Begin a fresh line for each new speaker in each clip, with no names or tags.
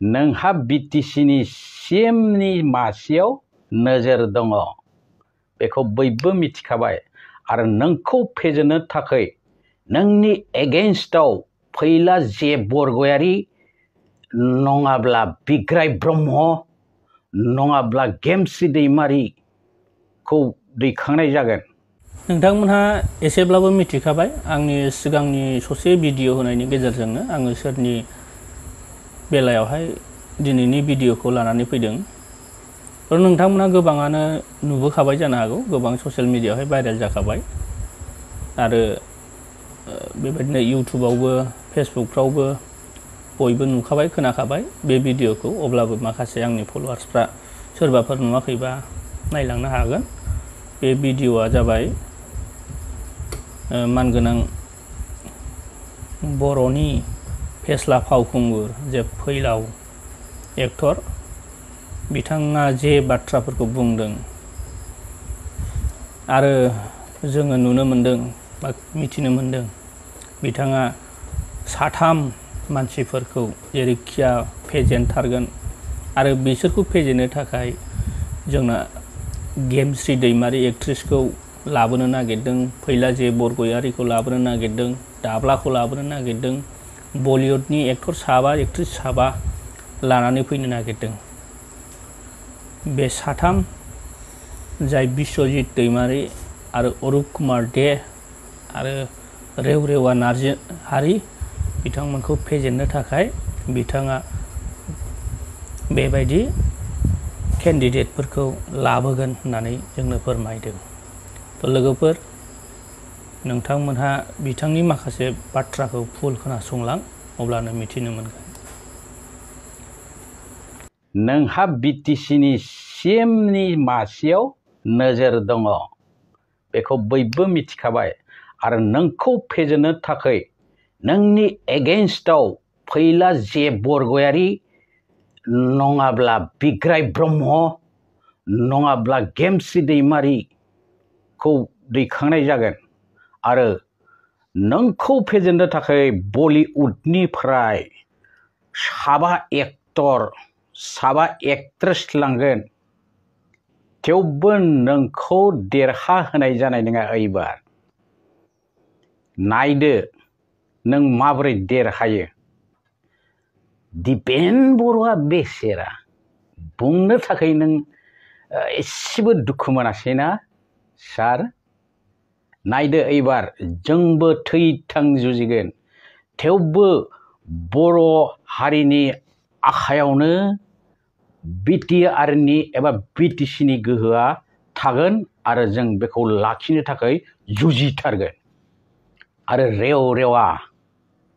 नोंहा बिटिसिनि सिएमनि मासियाव नोजोर दङ बेखौ बयबो मिथिखाबाय आरो नोंखौ फेजेननो थाखाय नोंनि एगेन्स्टआव फैला जे बरगयारि नङाब्ला बिग्राय ब्रह्म नङाब्ला गेमस्रि दैमारिखौ दैखांनाय जागोन।
नोंथांमोनहा एसेब्लाबो मिथिखाबाय आंनि सिगांनि ससे भिडिअ होनायनि गेजेरजोंनो आङो सोरनि बेलायावहाय दिनैनि भिडिअखौ लानानै फैदों। नोंथांमोनहा गोबाङानो नुबोखाबाय जानो हागौ, गोबां ससियेल मिडियायावहाय भाइरेल जाखाबाय आरो बेबायदिनो इउटुबावबो फेसबुकफ्रावबो बयबो नुखाबाय खोनाखाबाय बे भिडिअखौ। अब्लाबो माखासे आंनि फलोवार्सफ्रा सोरबाफोर नुवाखैबा नायलांनो हागोन। बे भिडिअआ जाबाय मानगोनां बर'नि फेस्ला फावखुंगुर जे फैलाव एक्टर बिथाङा जे बाथ्राफोरखौ बुंदों आरो जोङो नुनो मोनदों बा मिथिनो मोनदों बिथाङा साथाम मानसिफोरखौ जेरैखिया फेजेनथारगोन आरो बिसोरखौ फेजेननो थाखाय जोंना गेमस्रि दैमारि एक्ट्रिसखौ लाबोनो नागिरदों, फैला जे बरगयारिखौ लाबोनो नागिरदों, दाब्लाखौ लाबोनो नागिरदों, बलिउडनि एक्टर साबा एक्ट्रिस साबा लानानै फैनो नागिरदों। बे साथाम जाय बिश्वजित दैमारि आरो अरुप कुमार दे आरो रेवरेवा नार्जारी बिथांमोनखौ फेजेननो थाखाय बिथाङा बेबायदि केन्डिडेटफोरखौ लाबोगोन होननानै जोंनो फोरमायदों। लोगोफोर, नोंथांमोनहा बिथांनि माखासे बाथ्राखौ फुल खोनासंलां, अब्लानो मिथिनो मोनगोन।
नोंहा बिटिसिनि सिएमनि मासियाव नोजोर दङ बेखौ बयबो मिथिखाबाय आरो नोंखौ फेजेननो थाखाय नोंनि एगेन्स्टआव फैला जे बरगयारि नङाब्ला बिग्राय ब्रह्म नङाब्ला गेमस्रि दैमारिखौ दैखांनाय जागोन आरो नोंखौ फेजेननो थाखाय बलिउडनिफ्राय साबा एक्टर साबा एक्ट्रेस लांगोन। थेवबो नोंखौ देरहाहोनाय जानाय नङा। एबार नायदो नों माबोरै देरहायो। दिपेन बर'आ बेसेरा बुंनो थाखाय नों एसेबो दुखु मोनासैना सार? नायदो एबार जोंबो थै-थां जुजिगोन, थेवबो बर' हारिनि आखायावनो बिटिआरनि एबा बिटिसिनि गोहोआ थागोन आरो जों बेखौ लाखिनो थाखाय जुजिथारगोन। आरो रेवा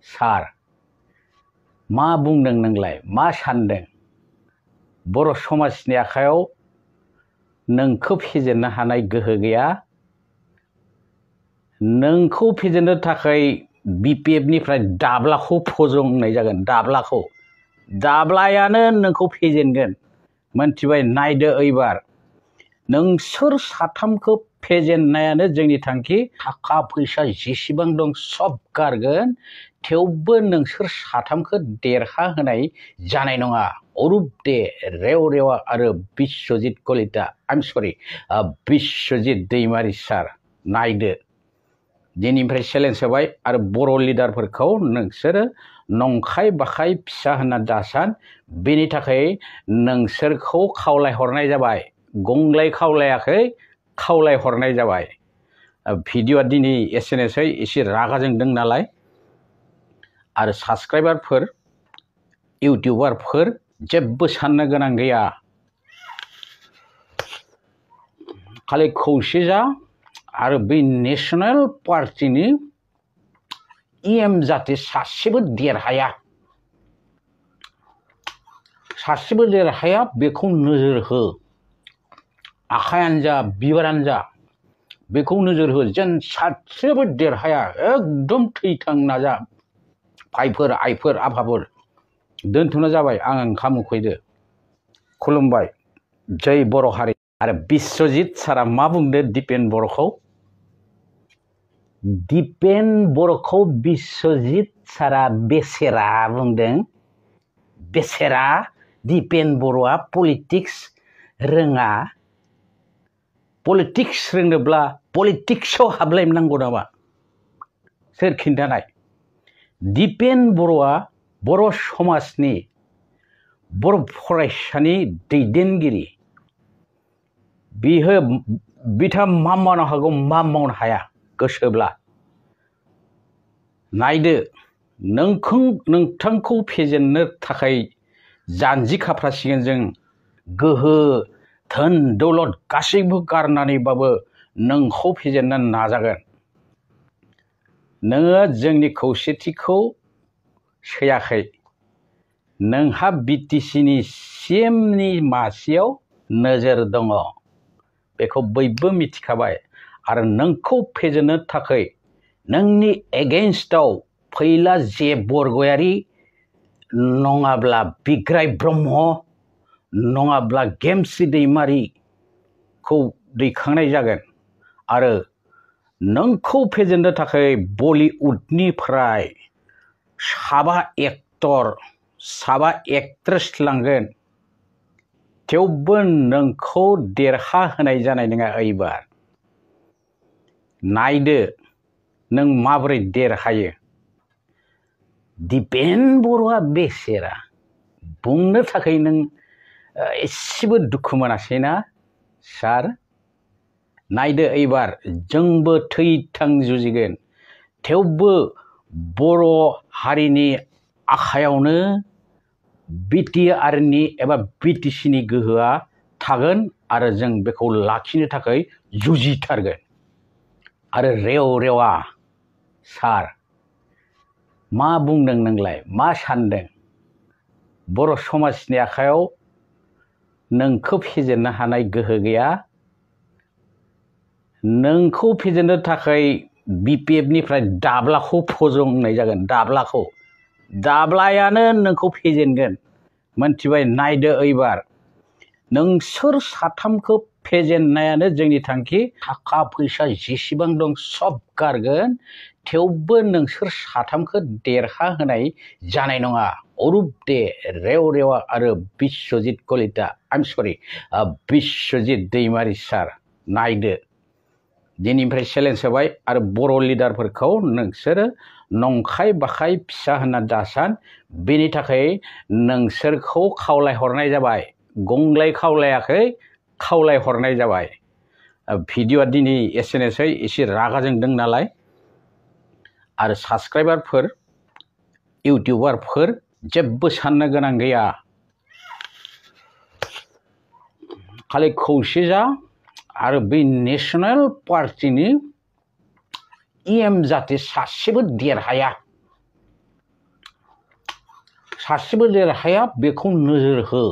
सार, मा बुंदों नोंलाय? मा सानदों? बर' समाजनि आखायाव नोंखौ फेजेननो हानाय गोहो गैया। नोंखौ फेजेननो थाखाय बिपिएफनिफ्राय दाब्लाखौ फजंनाय जागोन। दाब्लायानो नोंखौ फेजेनगोन, मोनथिबाय? नायदो एबार नोंसोर साथामखौ फेजेननायानो जोंनि थांखि। थाखा फैसा जेसेबां दं सब गारगोन, थेवबो नोंसोर साथामखौ देरहाहोनाय जानाय नङा। अरुप दे, रेवरेवा आरो बिश्वजित कलिता, बिश्वजित दैमारि सार, नायदो दिनैनिफ्राय चेलेन्ज होबाय आरो बर' लिडारफोरखौ नोंसोरो नंखाय बाखाय फिसा होनना दासान। बेनि थाखाय नोंसोरखौ खावलायहरनाय जाबाय। गंग्लाय खावलायाखै, खावलायहरनाय जाबाय। भिडिअआ दिनै एसेनोसै, एसे रागा जोंदों नालाय। आरो साबस्क्राइबारफोर, इउटिउबारफोर जेबो साननो गोनां गैया। खालि खौसे जा आरो बै नेशनेल पार्टिनि इएम जाहाथे सासेबो देरहाया बेखौ नोजोर हो। आखायानो जा बिबारानो जा बेखौ नोजोर हो, जेन सासेबो देरहाया। एकदम थैथां नाजा। भाइफोर, आइफोर, आफाफोर, दोनथ'नाय जाबाय। आं ओंखाम उखैदो। खुलुमबाय। जै बर' हारि। आरो बिश्वजित सारा मा बुंदो दिपेन बर'खौ? दिपेन बर'खौ बिश्वजित सारा बेसेरा बुंदों। बेसेरा दिपेन बर'आ पलिटिक्स रोङा पलिटिक्स रोंनोब्ला पलिटिक्सआव हाबलायनांगौ नामा सोर खिन्थानाय दिपेन बर'आ बर' समाजनि बर' फरायसानि दैदेनगिरि बिथाङा मा मावनो हागौ मा मावनो हाया गोसोब्ला नायदो नोंथांखौ फेजेननो थाखाय जानजि खाफ्रासिगोन जों गोहो धोन दौलत गासैबो गारनानैबाबो नोंखौ फेजेननो नाजागोन नोङो जोंनि खौसेथिखौ सैयाखै नोंहा बिटिसिनि सिएमनि मासियाव नोजोर दङ बेखौ बयबो मिथिखाबाय आरो नोंखौ फेजेननो थाखाय नोंनि एगेन्स्टआव फैला जे बरगयारि नङाब्ला बिग्राय ब्रह्म नङाब्ला गेमस्रि दैमारिखौ दैखांनाय जागोन आरो नोंखौ फेजेननो थाखाय बलिउडनिफ्राय साबा एक्टर साबा एक्ट्रेस लांगोन थेवबो नोंखौ देरहाहोनाय जानाय नङा एबार नायदो नों माबोरै देरहायो दिपेन बर'आ बेसेरा बुंनो थाखाय नों एसेबो दुखु मोनासैना सार नायदो एबार जोंबो थैथां जुजिगोन थेवबो बर' हारिनि आखायावनो बिटिआरनि एबा बिटिसिनि गोहोआ थागोन आरो जों बेखौ लाखिनो थाखाय जुजिथारगोन आरो रेव रेवा सार मा बुंदों नोंलाय मा सानदों बर' समाजनि आखायाव नोंखौ फेजेननो हानाय गोहो गैया नोंखौ फेजेननो थाखाय बिपिएफनिफ्राय दाब्लाखौ फजंनाय जागोन दाब्लायानो नोंखौ फेजेनगोन मोनथिबाय नायदो एबार नोंसोर साथामखौ फेजेननायानो जोंनि थांखि थाखा फैसा जेसेबां दं सब गारगोन थेवबो नोंसोर साथामखौ देरहाहोनाय जानाय नङा अरुप दे रेव रेवा आरो बिश्वजित कलिता बिश्वजित दैमारि सार नायदो दिनैनिफ्राय चेलेन्ज होबाय आरो बर' लिडारफोरखौ नोंसोरो नंखाय बाखाय फिसा होनना दासान बेनि थाखाय नोंसोरखौ खावलायहरनाय जाबाय गंग्लाय खावलायाखै खावलायहरनाय जाबाय भिडिअआ दिनै एसेनोसै एसे रागा जोंदों नालाय आरो साबस्क्राइबारफोर इउटिउबारफोर जेबो साननो गोनां गैया खालि खौसे जा आरो बै नेशनेल पार्टिनि इएम जाहाथे सासेबो देरहाया बेखौ नोजोर हो